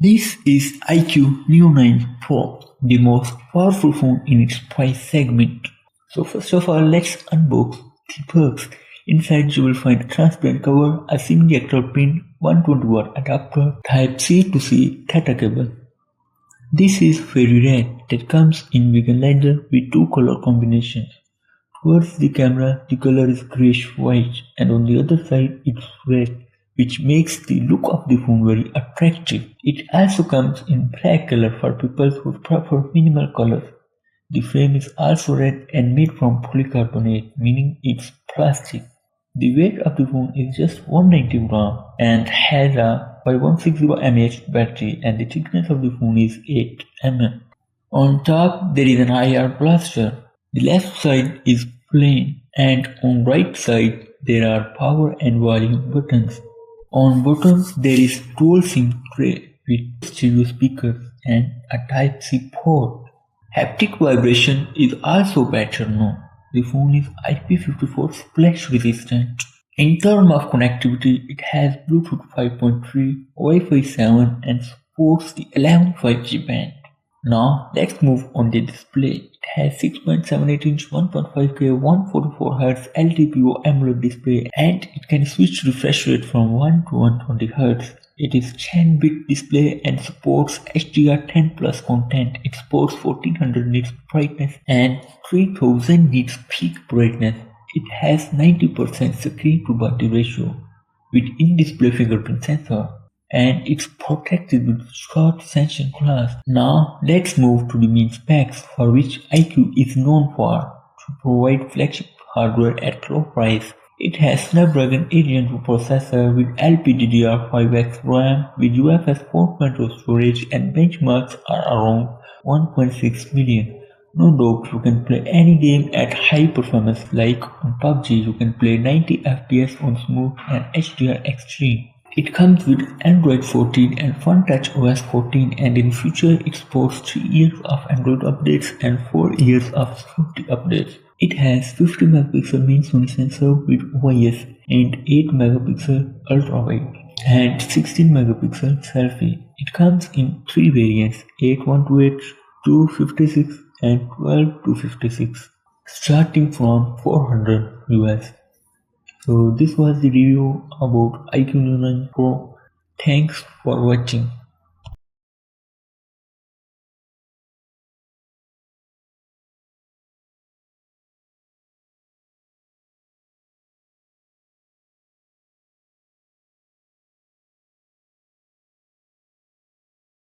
This is IQOO Neo 9 Pro, the most powerful phone in its price segment. So first of all, let's unbox the box. Inside you will find a transparent cover, a semi-active pin, 120W adapter, Type-C to C data cable. This is very rare that comes in vegan leather with two color combinations. Towards the camera, the color is grayish-white and on the other side it's red, which makes the look of the phone very attractive. It also comes in black color for people who prefer minimal colors. The frame is also red and made from polycarbonate, meaning it's plastic. The weight of the phone is just 190 grams and has a 5160 mAh battery, and the thickness of the phone is 8 mm. On top there is an IR blaster. The left side is plain and on right side there are power and volume buttons. On bottom there is dual SIM tray with stereo speakers and a Type-C port. Haptic vibration is also better known. The phone is IP54 splash resistant. In terms of connectivity, it has Bluetooth 5.3, Wi-Fi 7 and supports the 11 5G band. Now let's move on the display. It has 6.78-inch 1.5K 144Hz LTPO AMOLED display and it can switch refresh rate from 1 to 120Hz. It is 10-bit display and supports HDR10 plus content. It supports 1400 nits brightness and 3000 nits peak brightness. It has 90% screen to body ratio with in-display fingerprint sensor, and it's protected with short sanction glass. Now let's move to the main specs, for which IQOO is known for to provide flagship hardware at low price. It has Snapdragon 8 Gen 2 processor with LPDD5X RAM with UFS 4.0 storage, and benchmarks are around 1.6 million. No doubt you can play any game at high performance, like on PUBG you can play 90 FPS on smooth and HDR extreme. It comes with Android 14 and FunTouch OS 14, and in future it supports 3 years of Android updates and 4 years of security updates. It has 50 megapixel main Sony sensor with OIS and 8 megapixel ultra wide and 16 megapixel selfie. It comes in 3 variants, 8128, 256 and 1256, starting from $400 US. So this was the review about IQOO Neo 9 Pro. Thanks for watching.